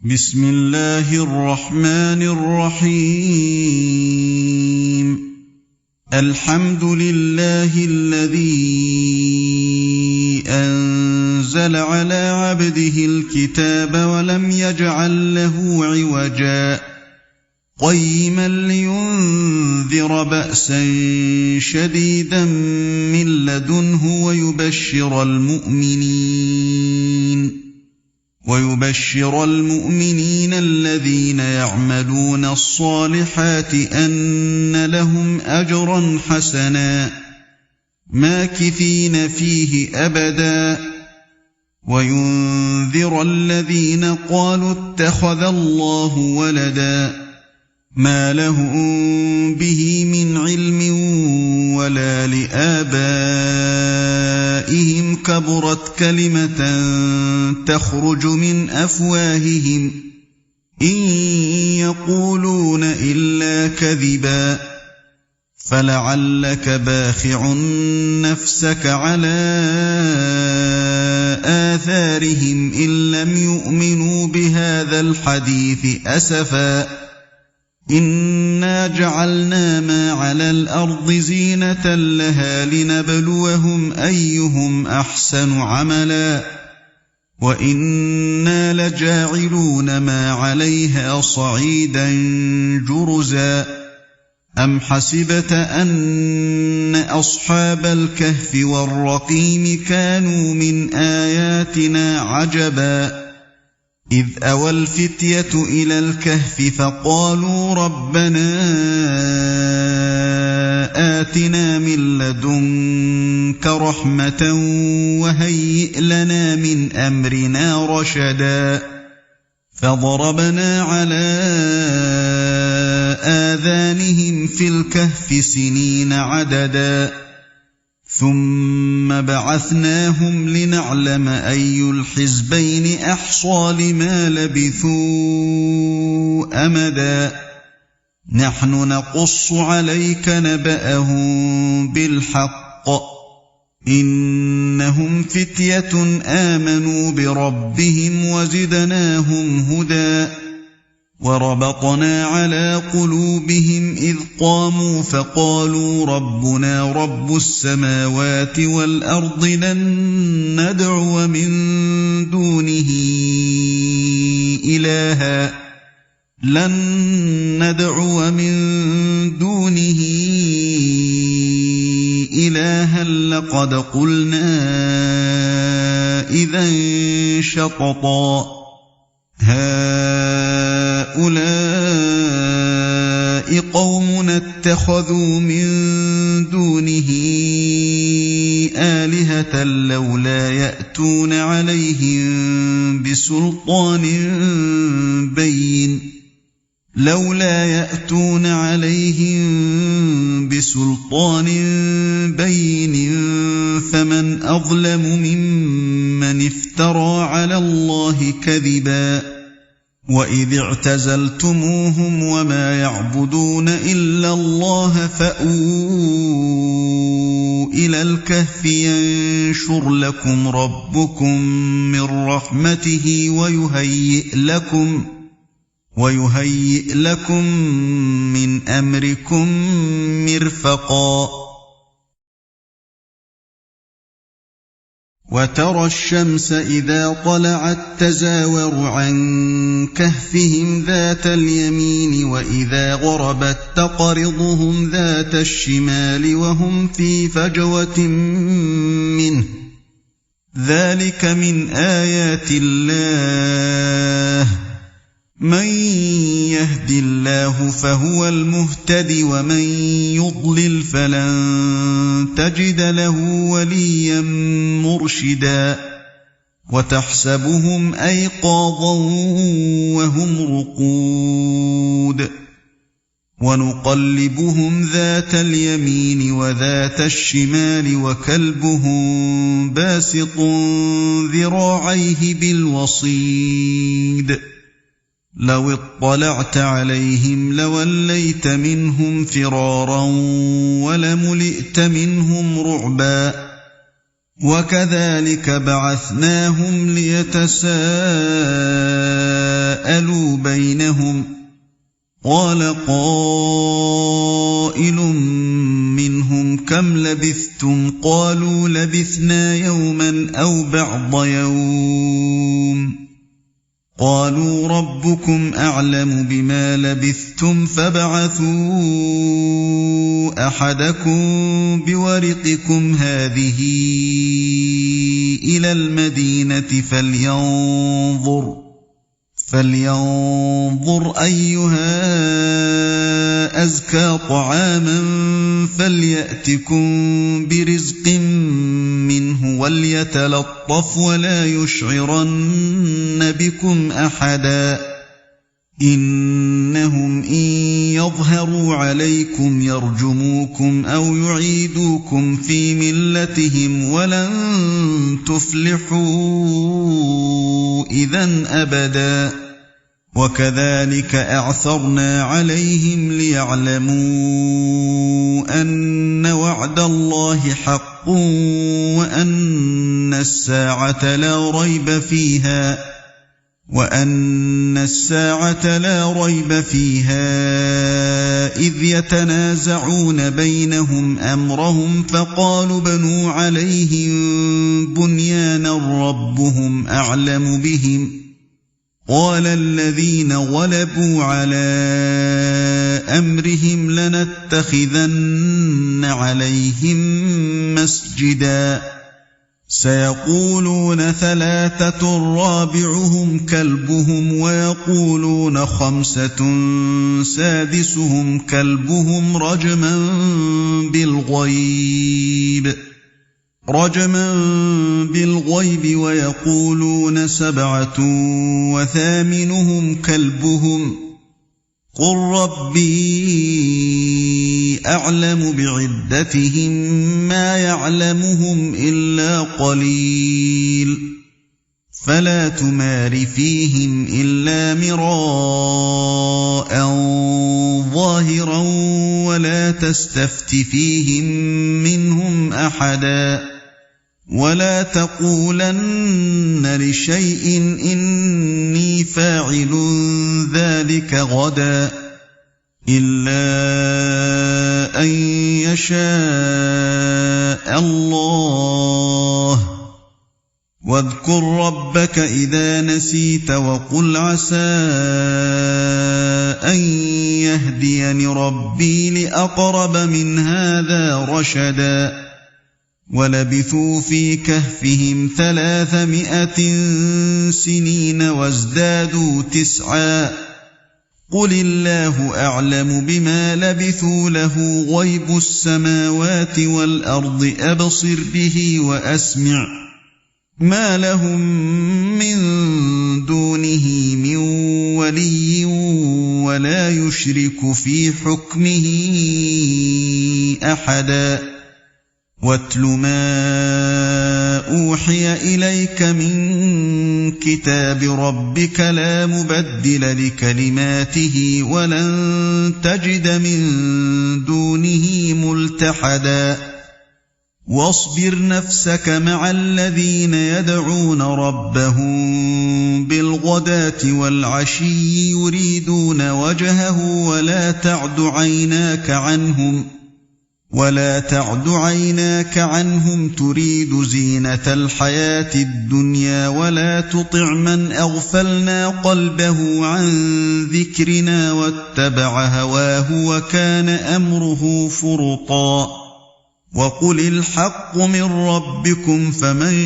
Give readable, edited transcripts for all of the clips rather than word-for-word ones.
بسم الله الرحمن الرحيم. الحمد لله الذي أنزل على عبده الكتاب ولم يجعل له عوجا قيما لينذر بأسا شديدا من لدنه ويبشر المؤمنين الذين يعملون الصالحات أن لهم أجرا حسنا ماكثين فيه أبدا وينذر الذين قالوا اتخذ الله ولدا ما لهم به من علم ولا لآبائهم كبرت كلمة تخرج من أفواههم إن يقولون إلا كذبا فلعلك باخع نفسك على آثارهم إن لم يؤمنوا بهذا الحديث أسفا إنا جعلنا ما على الأرض زينة لها لنبلوهم أيهم أحسن عملا وإنا لجاعلون ما عليها صعيدا جرزا أم حسبت أن أصحاب الكهف والرقيم كانوا من آياتنا عجبا إذ أوى الفتية إلى الكهف فقالوا ربنا آتنا من لدنك رحمة وهيئ لنا من أمرنا رشدا فضربنا على آذانهم في الكهف سنين عددا ثم بعثناهم لنعلم أي الحزبين أحصى لما لبثوا أمدا نحن نقص عليك نبأهم بالحق إنهم فتية آمنوا بربهم وزدناهم هدى وربطنا على قلوبهم إذ قاموا فقالوا ربنا رب السماوات والأرض لن ندعو من دونه إلها لقد قلنا إذا شططا هؤلاء قومنا اتخذوا من دونه آلهة لولا يأتون عليهم بسلطان بين فمن أظلم ممن افترى على الله كذبا وإذ اعتزلتموهم وما يعبدون إلا الله فأووا إلى الكهف ينشر لكم ربكم من رحمته ويهيئ لكم من أمركم مرفقا وترى الشمس إذا طلعت تزاور عن كهفهم ذات اليمين وإذا غربت تقرضهم ذات الشمال وهم في فجوة منه ذلك من آيات الله من يهد الله فهو المهتد ومن يضلل فلن تجد له وليا مرشدا وتحسبهم أيقاظا وهم رقود ونقلبهم ذات اليمين وذات الشمال وكلبهم باسط ذراعيه بالوصيد لو اطلعت عليهم لوليت منهم فرارا ولملئت منهم رعبا وكذلك بعثناهم ليتساءلوا فاسألوا بينهم قال قائل منهم كم لبثتم قالوا لبثنا يوما أو بعض يوم قالوا ربكم أعلم بما لبثتم فابعثوا أحدكم بورقكم هذه إلى المدينة فلينظر أيها أزكى طعاما فليأتكم برزق منه وليتلطف ولا يشعرن بكم أحدا إنهم إن يظهروا عليكم يرجموكم أو يعيدوكم في ملتهم ولن تفلحوا إذن أبدا وكذلك أعثرنا عليهم ليعلموا أن وعد الله حق وأن الساعة لا ريب فيها إذ يتنازعون بينهم أمرهم فقالوا بنوا عليهم بنيانا ربهم أعلم بهم قال الذين غلبوا على أمرهم لنتخذن عليهم مسجدا سيقولون ثلاثة رابعهم كلبهم ويقولون خمسة سادسهم كلبهم رجما بالغيب ويقولون سبعة وثامنهم كلبهم قل ربي أعلم بعدتهم ما يعلمهم إلا قليل فلا تمار فيهم إلا مراء ظاهرا ولا تستفت فيهم منهم أحدا ولا تقولن لشيء إني فاعل ذلك غدا إلا أن يشاء الله واذكر ربك إذا نسيت وقل عسى أن يهديني ربي لأقرب من هذا رشدا ولبثوا في كهفهم 300 سنين وازدادوا 9 قل الله أعلم بما لبثوا له غيب السماوات والأرض أبصر به وأسمع ما لهم من دونه من ولي ولا يشرك في حكمه أحدا واتل ما أوحي إليك من كتاب ربك لا مبدل لكلماته ولن تجد من دونه ملتحدا واصبر نفسك مع الذين يدعون ربهم بالغداة والعشي يريدون وجهه ولا تعد عيناك عنهم تريد زينة الحياة الدنيا ولا تطع من أغفلنا قلبه عن ذكرنا واتبع هواه وكان أمره فرطا وقل الحق من ربكم فمن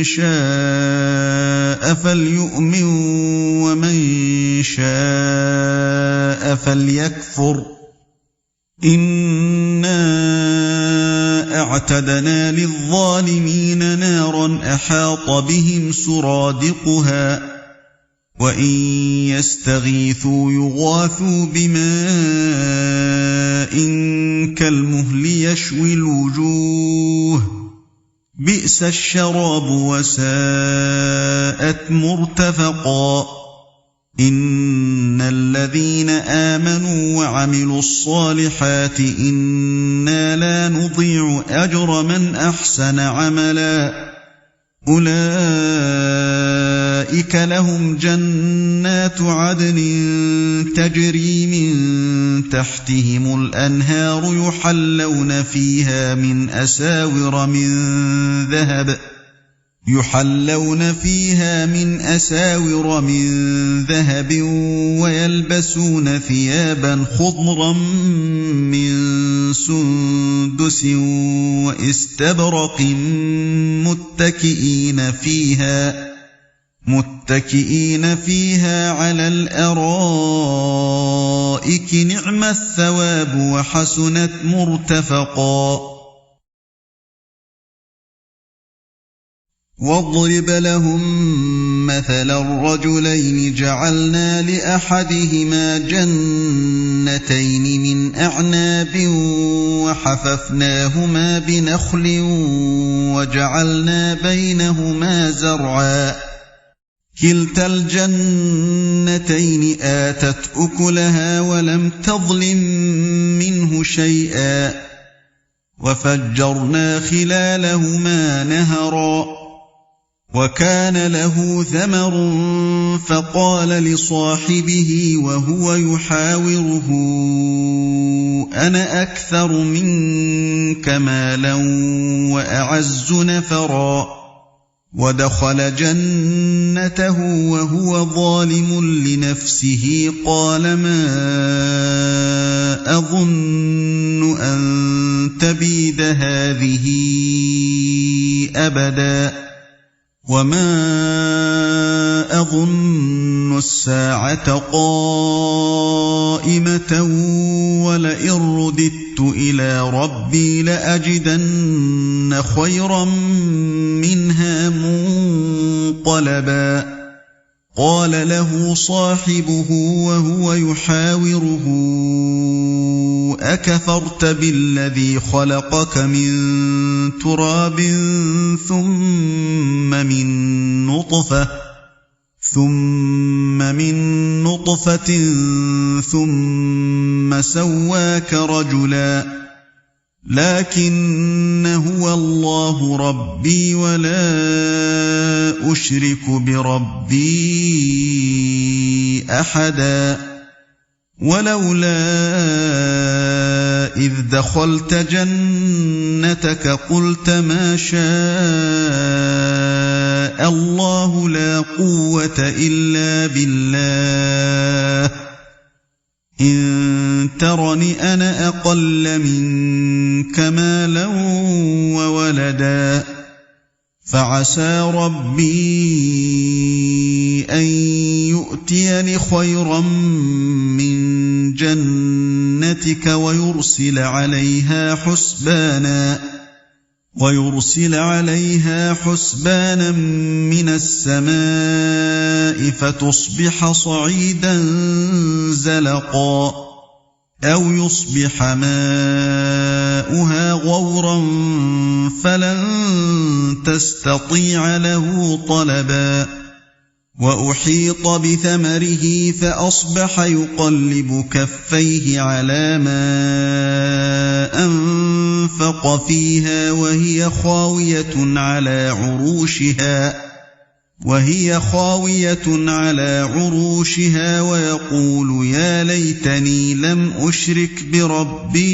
شاء فليؤمن ومن شاء فليكفر إنا أعتدنا للظالمين نارا أحاط بهم سرادقها وإن يستغيثوا يغاثوا بماء كالمهل يشوي الوجوه بئس الشراب وساءت مرتفقا إن الذين آمنوا وعملوا الصالحات إنا لا نضيع أجر من أحسن عملا أولئك لهم جنات عدن تجري من تحتهم الأنهار يحلون فيها من أساور من ذهب ويلبسون ثيابا خضرا من سندس وإستبرق متكئين فيها على الأرائك نعم الثواب وحسنت مرتفقا واضرب لهم مثلا الرجلين جعلنا لأحدهما جنتين من أعناب وحففناهما بنخل وجعلنا بينهما زرعا كلتا الجنتين آتت أكلها ولم تظلم منه شيئا وفجرنا خلالهما نهرا وكان له ثمر فقال لصاحبه وهو يحاوره أنا أكثر منك مالا وأعز نفرا ودخل جنته وهو ظالم لنفسه قال ما أظن أن تبيد هذه أبدا وما أظن الساعة قائمة ولئن رددت إلى ربي لأجدن خيرا منها منقلبا قال له صاحبه وهو يحاوره أكفرت بالذي خلقك من تراب ثم من نطفة ثم سواك رجلا لكن هو الله ربي ولا أشرك بربي أحدا ولولا إذ دخلت جنتك قلت ما شاء الله لا قوة إلا بالله إن ترني أنا أقل منك مالا وولدا فعسى ربي أن يؤتيني خيرا من جنتك ويرسل عليها حسبانا من السماء فتصبح صعيدا زلقا أو يصبح ماؤها غورا فلن تستطيع له طلبا وأحيط بثمره فأصبح يقلب كفيه على ما أنفق فيها وهي خاوية على عروشها ويقول يا ليتني لم أشرك بربي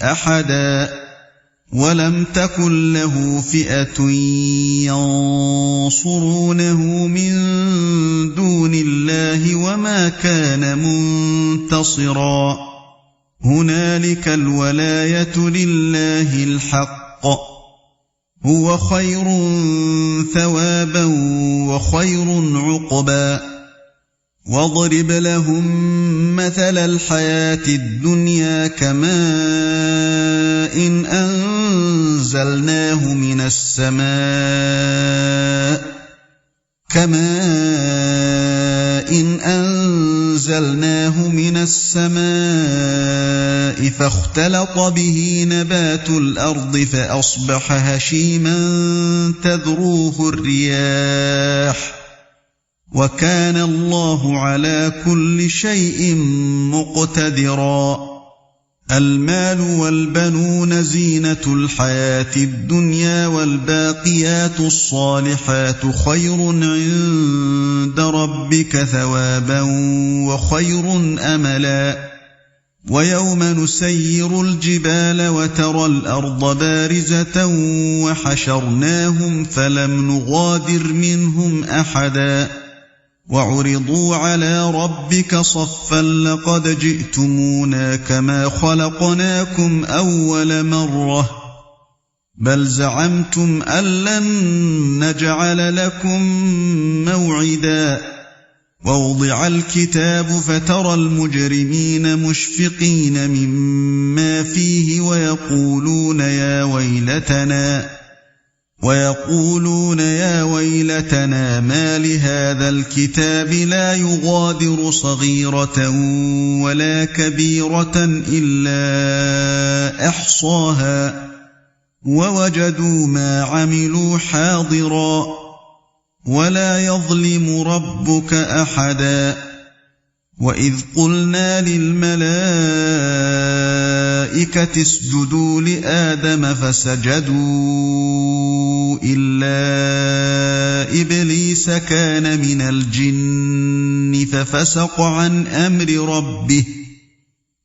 أحدا ولم تكن له فئة ينصرونه من دون الله وما كان منتصرا هنالك الولاية لله الحق هو خير ثوابا وخير عقبا واضرب لهم مثل الحياة الدنيا كماء إن أنزلناه من السماء فاختلط به نبات الأرض فأصبح هشيما تذروه الرياح وكان الله على كل شيء مقتدرا المال والبنون زينة الحياة الدنيا والباقيات الصالحات خير عند ربك ثوابا وخير أملا ويوم نسير الجبال وترى الأرض بارزة وحشرناهم فلم نغادر منهم أحدا وعرضوا على ربك صفا لقد جئتمونا كما خلقناكم أول مرة بل زعمتم أن لن نجعل لكم موعدا ووضع الكتاب فترى المجرمين مشفقين مما فيه ويقولون يا ويلتنا ما لهذا الكتاب لا يغادر صغيرة ولا كبيرة إلا أحصاها ووجدوا ما عملوا حاضرا ولا يظلم ربك أحدا وإذ قلنا للملائكة اسجدوا لآدم فسجدوا إلا إبليس كان من الجن ففسق عن أمر ربه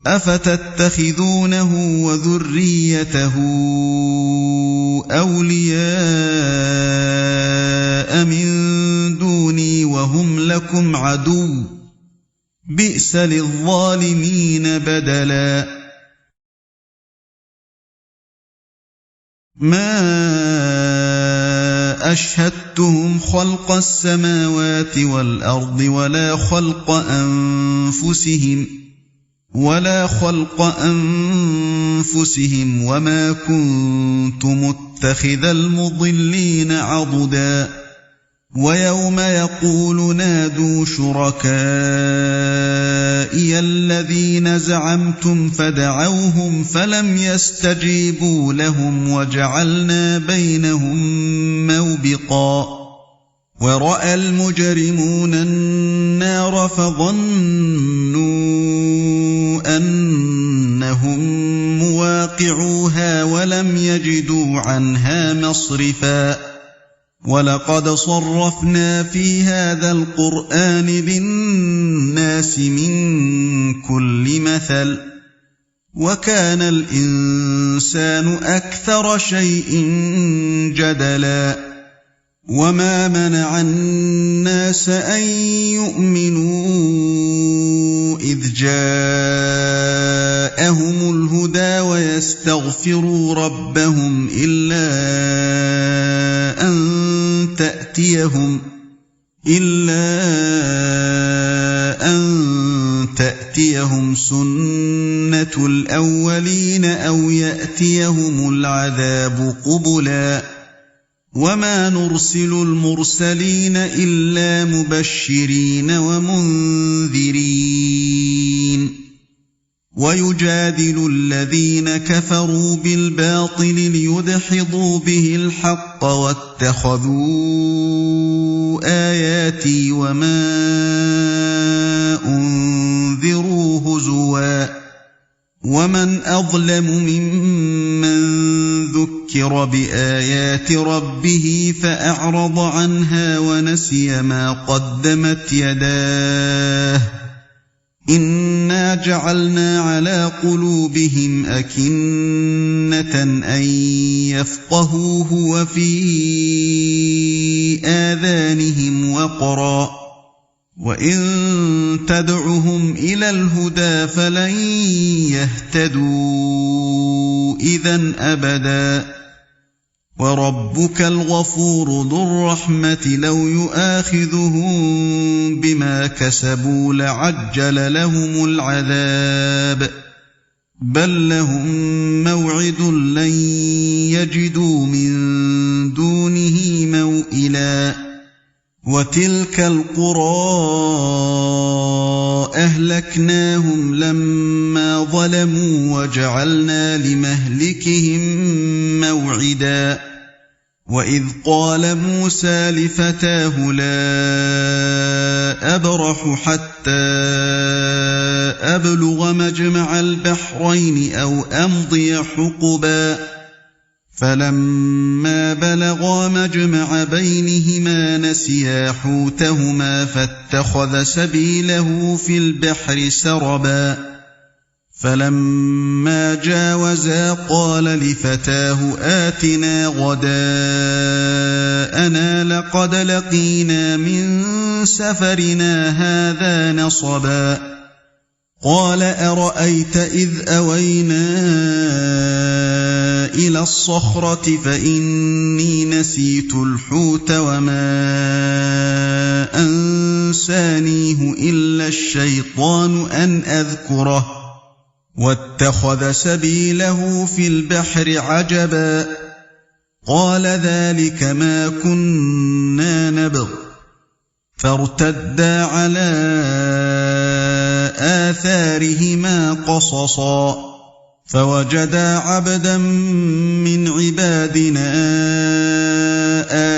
أفتتخذونه وذريته أولياء من دوني وهم لكم عدو بئس للظالمين بدلا ما أشهدتهم خلق السماوات والأرض ولا خلق أنفسهم وما كنت متخذ المضلين عضدا ويوم يقول نادوا شركائي الذين زعمتم فدعوهم فلم يستجيبوا لهم وجعلنا بينهم موبقا ورأى المجرمون النار فظنوا أنهم مواقعوها ولم يجدوا عنها مصرفا ولقد صرفنا في هذا القرآن للناس من كل مثل وكان الإنسان أكثر شيء جدلا وما منع الناس أن يؤمنوا إذ جاءهم الهدى ويستغفروا ربهم إلا أن تأتيهم سنة الأولين أو يأتيهم العذاب قبلا وما نرسل المرسلين إلا مبشرين ومنذرين ويجادل الذين كفروا بالباطل ليدحضوا به الحق واتخذوا آياتي وما أنذروا هزوا ومن أظلم ممن ذكر بآيات ربه فأعرض عنها ونسي ما قدمت يداه إنا جعلنا على قلوبهم أكنة أن يفقهوه وفي آذانهم وقرا وإن تدعهم إلى الهدى فلن يهتدوا إذن أبدا وربك الغفور ذو الرحمة لو يؤاخذهم بما كسبوا لعجل لهم العذاب بل لهم موعد لن يجدوا من دونه موئلا وتلك القرى أهلكناهم لما ظلموا وجعلنا لمهلكهم موعدا وإذ قال موسى لفتاه لا أبرح حتى أبلغ مجمع البحرين أو أمضي حقبا فلما بلغا مجمع بينهما نسيا حوتهما فاتخذ سبيله في البحر سربا فلما جاوزا قال لفتاه آتنا غداءنا لقد لقينا من سفرنا هذا نصبا قال أرأيت إذ أوينا إلى الصخرة فإني نسيت الحوت وما أنسانيه إلا الشيطان أن أذكره واتخذ سبيله في البحر عجبا قال ذلك ما كنا نبغ فارتدا على آثارهما قصصا فوجدا عبدا من عبادنا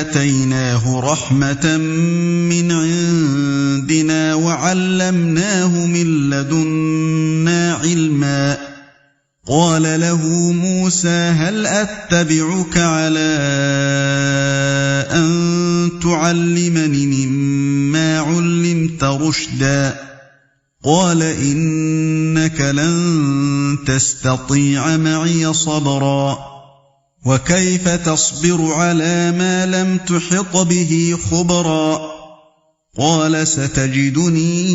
آتيناه رحمة من عندنا وعلمناه من لدنا علما قال له موسى هل أتبعك على أن تعلمني مما علمت رشدا قال إنك لن تستطيع معي صبرا وكيف تصبر على ما لم تحط به خبرا قال ستجدني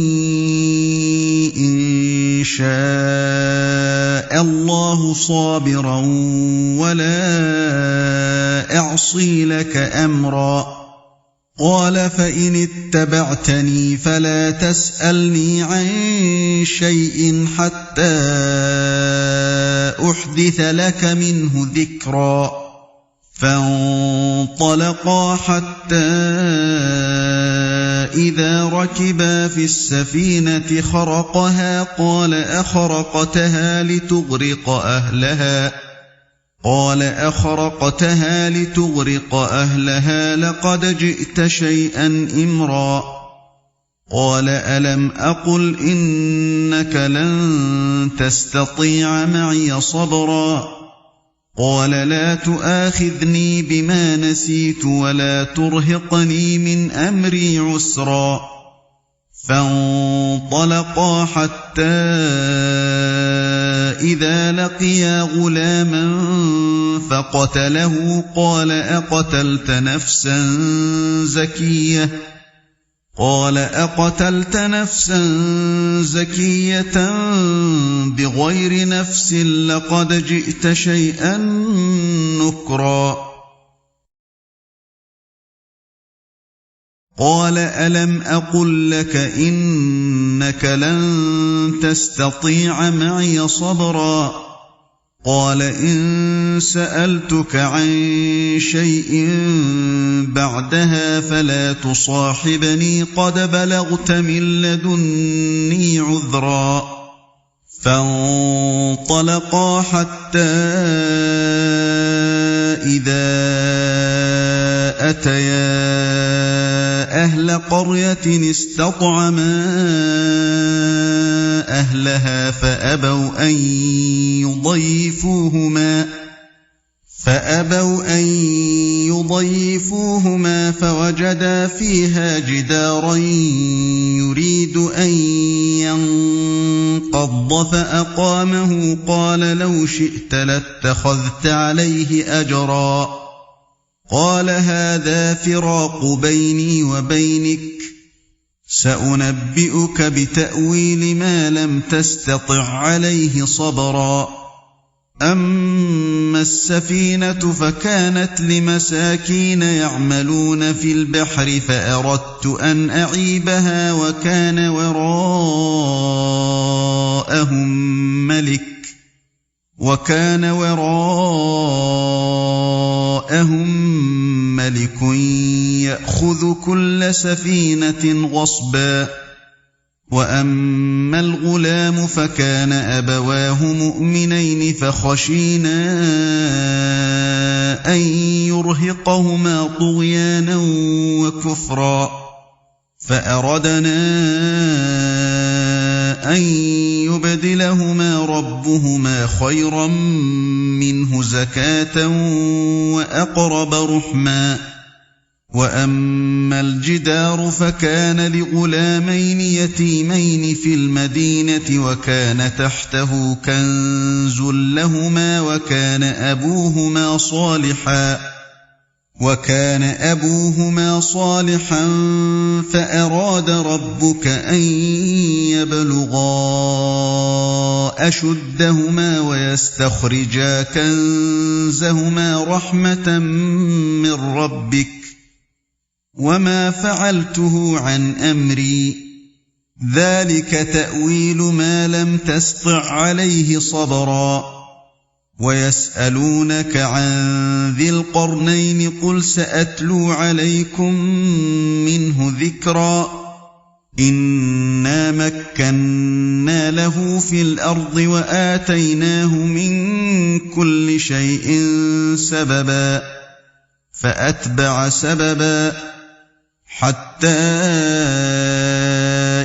إن شاء الله صابرا ولا أعصي لك أمرا قال فإن اتبعتني فلا تسألني عن شيء حتى أحدث لك منه ذكرا فانطلقا حتى إذا ركبا في السفينة خرقها قال أخرقتها لتغرق أهلها لقد جئت شيئا إمرا قال ألم أقل إنك لن تستطيع معي صبرا قال لا تؤاخذني بما نسيت ولا ترهقني من أمري عسرا فانطلقا حتى إذا لقيا غلاما فقتله قال أقتلت نفسا زكية بغير نفس لقد جئت شيئا نكرا قال ألم أقل لك إنك لن تستطيع معي صبرا قال إن سألتك عن شيء بعدها فلا تصاحبني قد بلغت من لدني عذرا فانطلقا حتى إذا أتيا أهل قرية استطعما أهلها فأبوا أن يضيفوهما فوجدا فيها جدارا يريد أن ينقض فأقامه قال لو شئت لاتخذت عليه أجرا قال هذا فراق بيني وبينك سأنبئك بتأويل ما لم تستطع عليه صبرا أما السفينة فكانت لمساكين يعملون في البحر فأردت أن أعيبها وكان وراءهم ملك يأخذ كل سفينة غصبا وأما الغلام فكان أبواه مؤمنين فخشينا أن يرهقهما طغيانا وكفرا فأردنا أن ليبدلهما ربهما خيرا منه زكاة وأقرب رحما. وأما الجدار فكان لغلامين يتيمين في المدينة وكان تحته كنز لهما وكان أبوهما صالحا فأراد ربك أن يبلغا أشدهما ويستخرجا كنزهما رحمة من ربك وما فعلته عن أمري ذلك تأويل ما لم تسطع عليه صبرا. ويسألونك عن ذي القرنين قل سأتلو عليكم منه ذكرا. إنا مكنا له في الأرض وآتيناه من كل شيء سببا فأتبع سببا حتى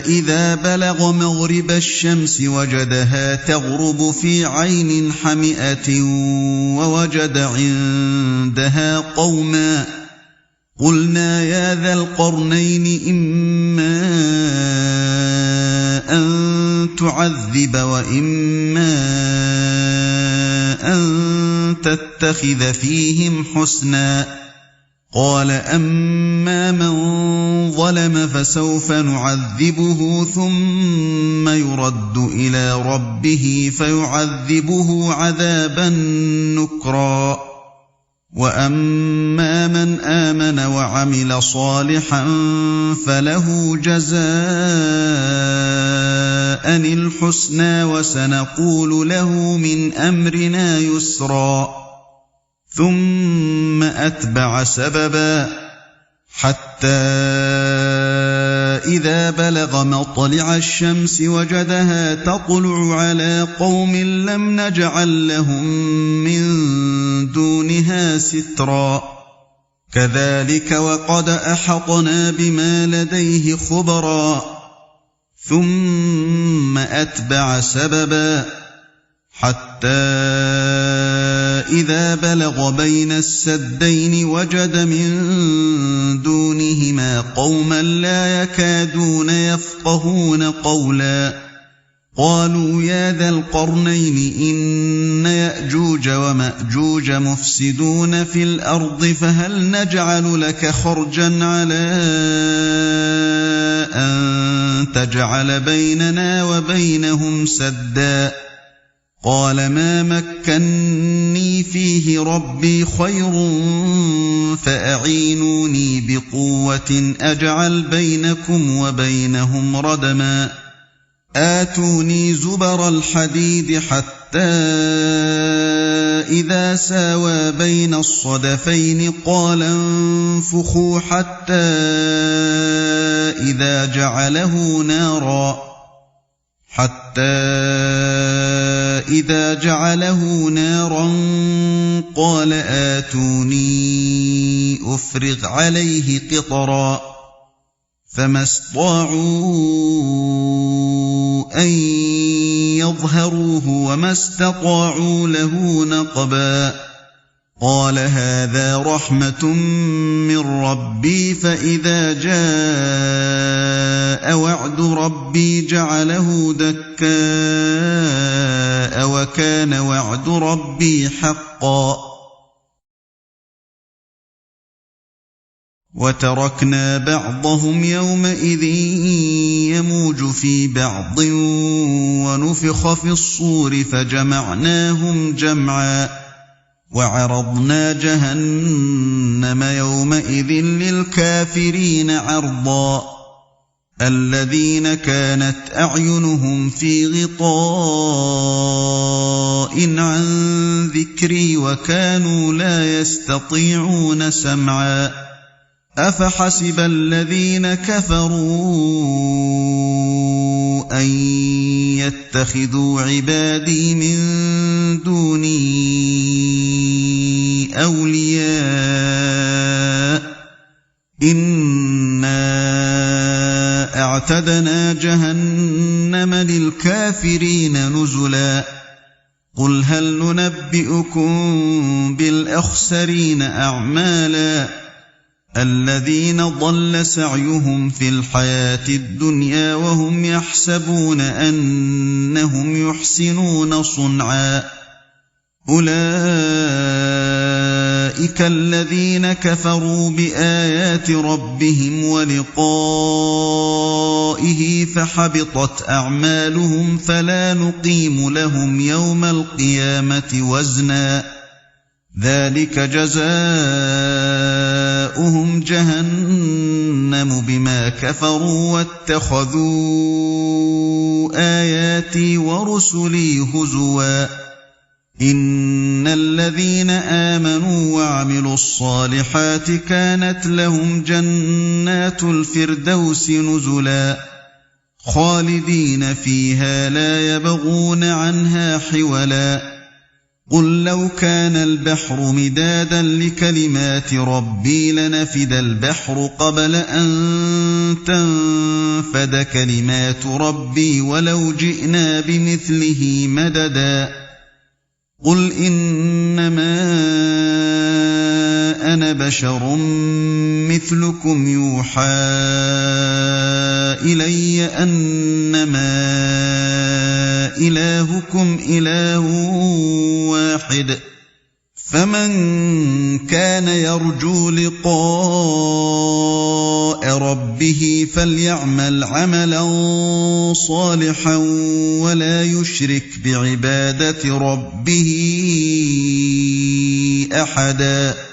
إذا بلغ مغرب الشمس وجدها تغرب في عين حمئة ووجد عندها قوما قلنا يا ذا القرنين إما أن تعذب وإما أن تتخذ فيهم حسنا. قال أما من ظلم فسوف نعذبه ثم يرد إلى ربه فيعذبه عذابا نكرا. وأما من آمن وعمل صالحا فله جزاء الحسنى وسنقول له من أمرنا يسرا. ثم أتبع سببا حتى إذا بلغ مطلع الشمس وجدها تطلع على قوم لم نجعل لهم من دونها سترا. كذلك وقد أحطنا بما لديه خبرا. ثم أتبع سببا حتى إذا بلغ بين السدين وجد من دونهما قوما لا يكادون يفقهون قولا. قالوا يا ذا القرنين إن يأجوج ومأجوج مفسدون في الأرض فهل نجعل لك خرجا على أن تجعل بيننا وبينهم سدا. قال ما مكني فيه ربي خير فأعينوني بقوة أجعل بينكم وبينهم ردما. آتوني زبر الحديد حتى إذا ساوى بين الصدفين قال انفخوا حتى إذا جعله نارا قال آتوني أفرغ عليه قطرا. فما استطاعوا أن يظهروه وما استطاعوا له نقبا. قال هذا رحمة من ربي فإذا جاء وعد ربي جعله دكاء وكان وعد ربي حقا. وتركنا بعضهم يومئذ يموج في بعض ونفخ في الصور فجمعناهم جمعا. وعرضنا جهنم يومئذ للكافرين عرضا. الذين كانت أعينهم في غطاء عن ذكري وكانوا لا يستطيعون سمعا. أفحسب الذين كفروا أن يتخذوا عبادي من دوني أولياء إنا وَأَعْتَدْنَا جَهَنَّمَ لِلْكَافِرِينَ نُزُلًا قُلْ هَلْ نُنَبِّئُكُم بِالْأَخْسَرِينَ أَعْمَالًا الَّذِينَ ضَلَّ سَعْيُهُمْ فِي الْحَيَاةِ الدُّنْيَا وَهُمْ يَحْسَبُونَ أَنَّهُمْ يُحْسِنُونَ صُنْعًا أُولَئِكَ الَّذِينَ كَفَرُوا بِآيَاتِ رَبِّهِمْ وَلِقَائِهِ فَحَبِطَتْ أَعْمَالُهُمْ فَلَا نُقِيمُ لَهُمْ يَوْمَ الْقِيَامَةِ وَزْنًا ذَلِكَ جَزَاؤُهُمْ جَهَنَّمُ بِمَا كَفَرُوا وَاتَّخَذُوا آيَاتِي وَرُسُلِي هُزُوًا إِنَّ الَّذِينَ آمَنُوا وَعَمِلُوا الصَّالِحَاتِ كَانَتْ لَهُمْ جَنَّاتُ الْفِرْدَوْسِ نُزُلًا خَالِدِينَ فِيهَا لَا يَبْغُونَ عَنْهَا حِوَلًا قُل لَّوْ كَانَ الْبَحْرُ مِدَادًا لِّكَلِمَاتِ رَبِّي لَنَفِدَ الْبَحْرُ قَبْلَ أَن تَنفَدَ كَلِمَاتُ رَبِّي وَلَوْ جِئْنَا بِمِثْلِهِ مَدَدًا قُلْ إِنَّمَا أَنَا بَشَرٌ مِّثْلُكُمْ يُوحَىٰ إِلَيَّ أَنَّمَا إِلَٰهُكُمْ إِلَٰهٌ وَاحِدٌ فَمَن كَانَ يَرْجُو لِقَاءَ رَبِّهِ فَلْيَعْمَلْ عَمَلًا صَالِحًا وَلَا يُشْرِكْ بِعِبَادَةِ رَبِّهِ أَحَدًا